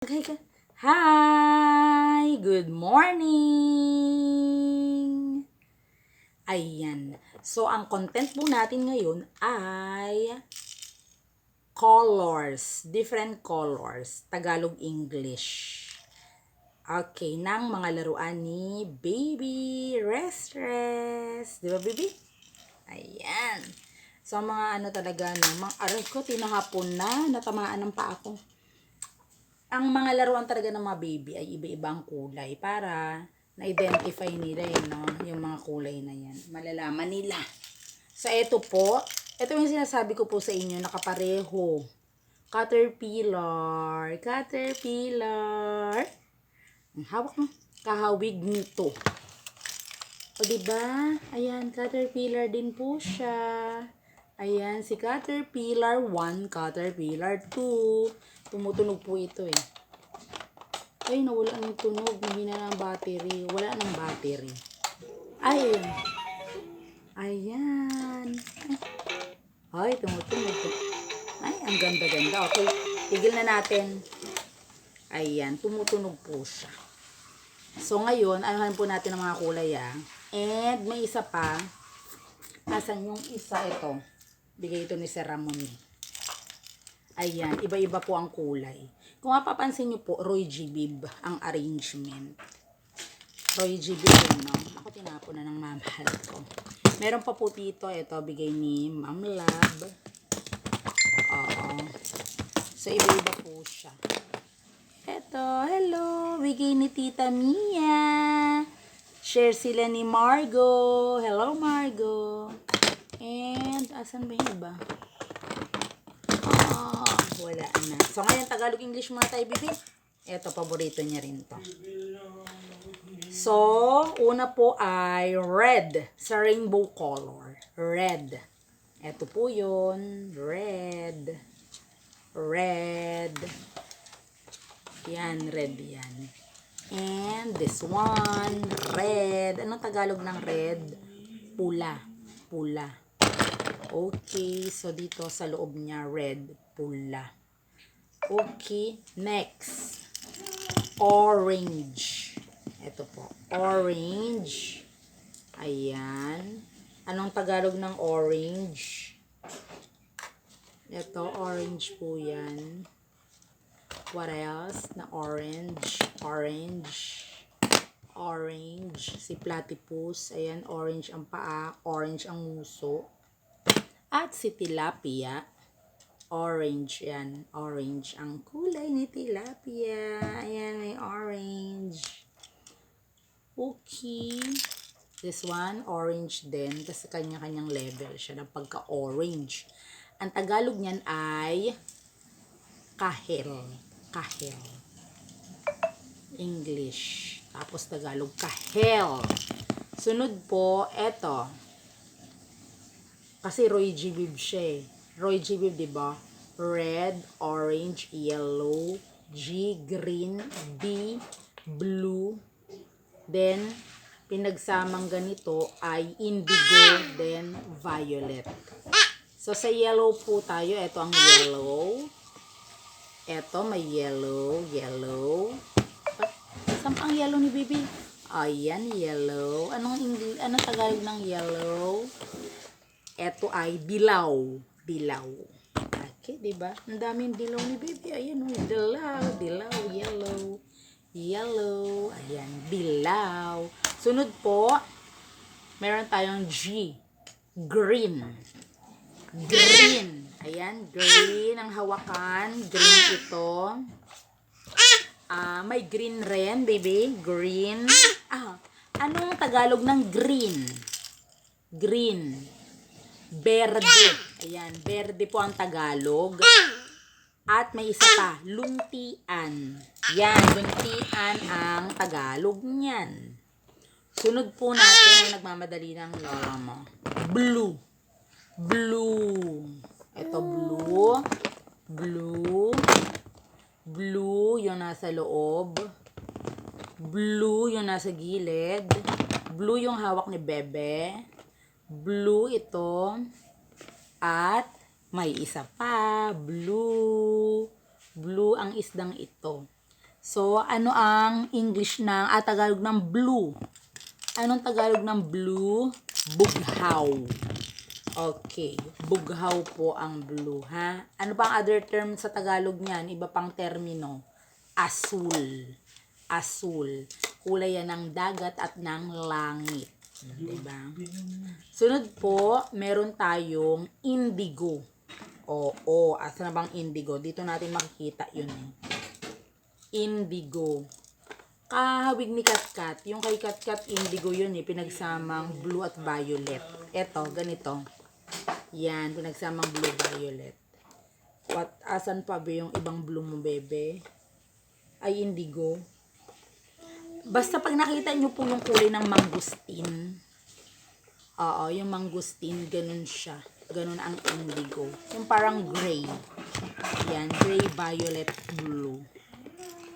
Okay ka. Hi! Good morning! Ayan. So, ang content po natin ngayon ay colors. Different colors. Tagalog, English. Okay, ng mga laruan ni Baby Rest. Di ba, Baby? Ayan. So, mga ano talaga, no? Mga aray ko, tinahapon na. Natamaan ng paa ko. Ang mga laruan talaga ng mga baby ay iba-ibang kulay para na-identify nila no? Yung mga kulay na yan. Malalaman nila. So, ito po. Ito yung sinasabi ko po sa inyo, nakapareho. Caterpillar. Caterpillar. Ang hawak mo. Kahawig nito. O, diba? Ayan, caterpillar din po siya. Ayan, si Caterpillar 1, Caterpillar 2. Tumutunog po ito eh. Ay, nawala ng tunog. Mahina ng battery. Wala ng battery. Ay. Ayan. Ay, tumutunog. Ay, ang ganda-ganda. Okay, tigil na natin. Ayan, tumutunog po siya. So, ngayon, anuhan po natin ang mga kulay And, may isa pa. Asan yung isa ito? Bigay ito ni Sir Ramon. Ayan, iba-iba po ang kulay. Kung mapapansin nyo po, Roy G. Biv ang arrangement. Roy G. Biv, no? Ako tinapon na ng mamahal ko. Meron pa po dito, ito, bigay ni Ma'am Lab. Oo. So, iba-iba po siya. Ito, hello, bigay ni Tita Mia. Share sila ni Margo. Hello, Margo. And, asan ba yung iba? Wala na. So, ngayon, Tagalog-English muna tayo, Bibi. Ito, paborito niya rin to. So, una po ay red. Sa rainbow color. Red. Ito po yun. Red. Red. Yan, red yan. And this one, red. Anong Tagalog ng red? Pula. Pula. Okay, so dito sa loob niya, red, pula. Okay, next. Orange. Ito po, orange. Ayan. Anong Tagalog ng orange? Ito, orange po yan. What else? Na orange. Orange. Orange. Si platypus. Ayan, orange ang paa. Orange ang muso. At si tilapia, orange yan. Orange ang kulay ni tilapia. Ayan, may orange. Okay. This one, orange din. Kasi kanya-kanyang level siya ng pagka-orange. Ang Tagalog niyan ay kahel. Kahel. English. Tapos Tagalog, kahel. Sunod po, eto. Kasi Roy G. Biv siya eh. Roy G. Biv, diba? Red, orange, yellow, G, green, B, blue. Then, pinagsamang ganito ay indigo, then violet. So, sa yellow po tayo. Ito ang yellow. Ito, may yellow, yellow. Saan pa ang yellow ni Bibi? Ayan, yellow. Anong Tagalog ng yellow? Ito ay dilaw. Dilaw. Okay, diba? Ang daming dilaw ni baby. Ayan, dilaw, dilaw, yellow. Yellow. Ayan, dilaw. Sunod po, meron tayong G. Green. Green. Ayan, green ang hawakan. Green ito. May green rin, baby. Green. Anong Tagalog ng green? Green. Berde. Ayan, berde po ang Tagalog. At may isa pa, luntian. Yan, luntian ang Tagalog niyan. Sunod po natin ang nagmamadali ng lola mo. Blue. Blue. Ito blue. Blue. Blue yung nasa loob. Blue yung nasa gilid. Blue yung hawak ni Bebe. Blue ito. At may isa pa. Blue. Blue ang isdang ito. So, ano ang English ng, Tagalog ng blue? Anong Tagalog ng blue? Bughaw. Okay, bughaw po ang blue, ha? Ano pang other term sa Tagalog niyan? Iba pang termino. Asul. Asul. Kulay yan ng dagat at ng langit. Diba? Sunod po, meron tayong indigo. Oo, asa na bang indigo? Dito natin makikita yun. Indigo. Kahawig ni Katkat. Yung kay Katkat, indigo yun pinagsamang blue at violet. Eto, ganito. Yan, pinagsamang blue, violet. Asan pa ba yung ibang blue mo, bebe? Ay, indigo. Basta pag nakita nyo po yung kulay ng mangustin, oo, yung mangustin, ganun siya. Ganun ang indigo. Yung parang gray. Yan, gray, violet, blue.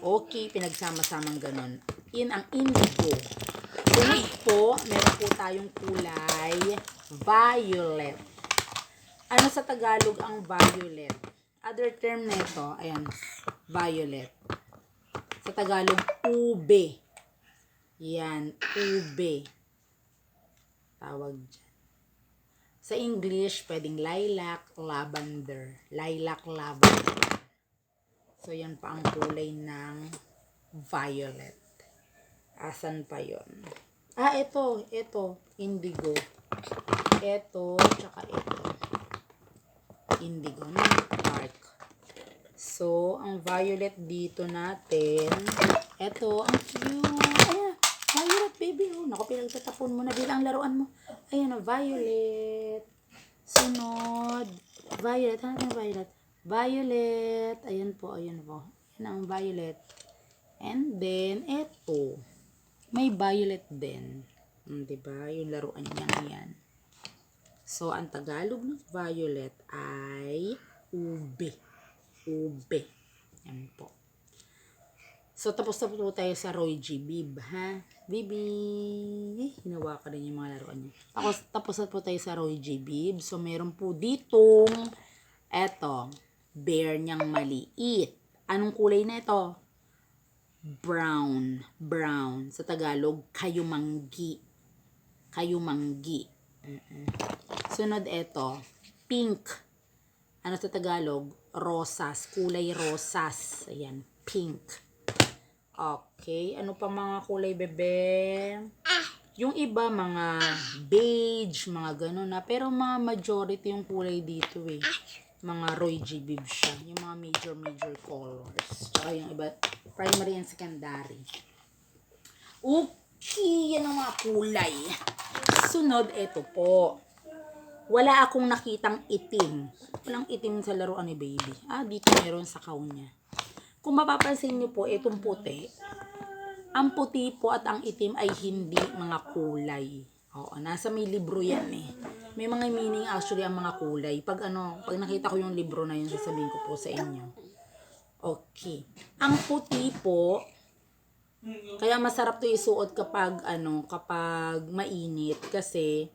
Okay, pinagsama-samang ganun. Yan ang indigo. Sunod po, meron po tayong kulay violet. Ano sa Tagalog ang violet? Other term nito, ayan, violet. Sa Tagalog, ube. Yan, ube. Tawag dyan. Sa English, pwedeng lilac, lavender. Lilac, lavender. So, yan pa ang kulay ng violet. Asan pa yon? Ito, indigo. Ito, tsaka ito. Indigo, dark. So, ang violet dito natin, ito, ang cute. Ayan, violet, baby. Oh, naku, pinagtatapon mo na bilang laruan mo. Ayan, violet. Sunod, violet. Ano yung violet? Violet. Ayan po. Ayan ang violet. And then, eto. May violet din. Diba? Yung laruan niya yan. So, ang Tagalog ng violet ay ube. Ube. Yan po. So, tapos na po tayo sa Roy G. Bib, ha? Bibi. Hinawa ka rin yung mga laruan niya. Tapos na po tayo sa Roy G. Bib. So, meron po ditong eto. Bear niyang maliit. Anong kulay na ito? Brown. Brown. Sa Tagalog, kayumanggi. Kayumanggi. Sunod ito, pink. Ano sa Tagalog? Rosas. Kulay rosas. Ayan, pink. Okay. Ano pa mga kulay, bebe? Yung iba, mga beige, mga ganun na. Pero mga majority yung kulay dito mga Roy G. Bib siya. Yung mga major colors. Tsaka yung iba, primary and secondary. Okay, yan ang mga kulay. Sunod, ito po. Wala akong nakitang itim. Walang itim sa laruan ni baby. Dito meron sa kaun niya. Kung mapapansin nyo po, itong puti. Ang puti po at ang itim ay hindi mga kulay. Oo, nasa may libro yan May mga meaning actually ang mga kulay. Pag nakita ko yung libro na yun, sasabihin ko po sa inyo. Okay. Ang puti po, kaya masarap to isuot kapag mainit kasi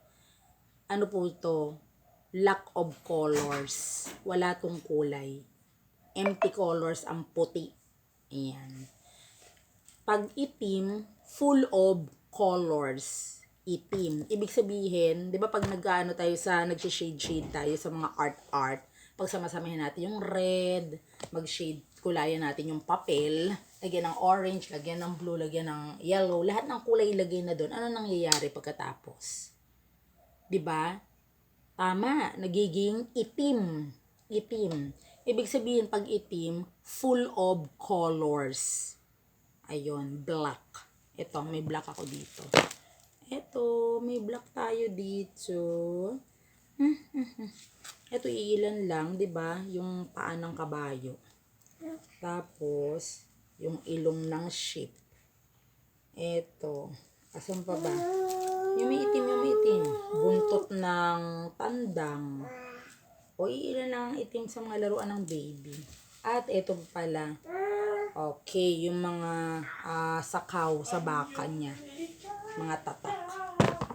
po to, lack of colors. Wala tong kulay. Empty colors ang puti. Ayan. Pag itim, full of colors. Itim. Ibig sabihin, 'di ba pag nag-shade tayo sa mga art, pagsamasamahin natin yung red, mag-shade, kulayan natin yung papel, lagyan ng orange, lagyan ng blue, lagyan ng yellow, lahat ng kulay ilagay na doon. Ano nangyayari pagkatapos? 'Di ba? Tama, nagiging itim. Itim. Ibig sabihin pag itim, full of colors. Ayun, black. Ito, may black ako dito. Ito, may black tayo dito. Ito, iilan lang, 'di ba? Yung paa ng kabayo. Tapos, yung ilong ng sheep. Ito, asan pa ba? Yung may itim. Buntot ng tandang. O iilan lang itim sa mga laruan ng baby. At ito pala. Okay, yung mga sakaw sa baka niya. Mga tatak.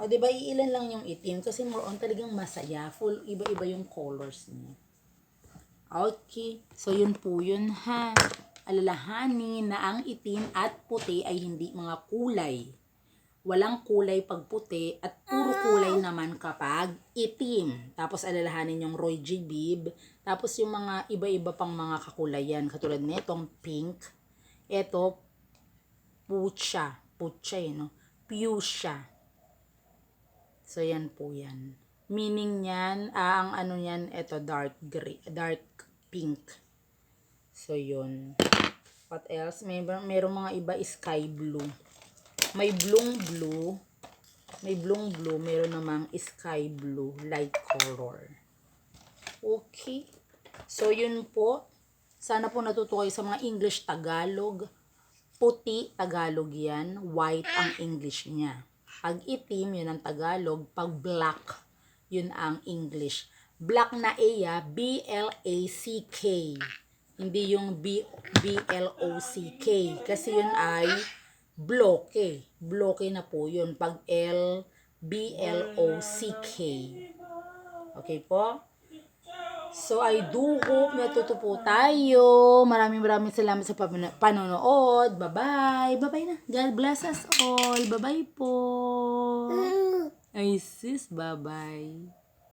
O diba iilan lang yung itim kasi more on talagang masaya. Full iba-iba yung colors niya. Okay. So yun po yun ha. alalahanin na ang itim at puti ay hindi mga kulay. Walang kulay pag puti at puro kulay naman kapag itim. Tapos alalahanin yung Roy G. Biv. Tapos yung mga iba-iba pang mga kakulayan. Katulad nitong pink. Ito, pucha. Pucha no? Fuchsia. So, yan po yan. Meaning yan, ang ano yan, ito dark pink. So, yun. What else? Merong mga iba sky blue. May blue, meron namang sky blue, light color. Okay. So, yun po. Sana po natuto kayo sa mga English Tagalog. Puti, Tagalog yan. White ang English niya. Pag itim, yun ang Tagalog. Pag black, yun ang English. Black na A, B-L-A-C-K. Hindi yung B-L-O-C-K. Kasi yun ay bloke. Bloke na po yun. Pag L, B-L-O-C-K. Okay po? So, I do hope natuto po tayo. Maraming salamat sa panonood. Bye-bye. Bye-bye na. God bless us all. Bye-bye po. Ay sis, bye-bye.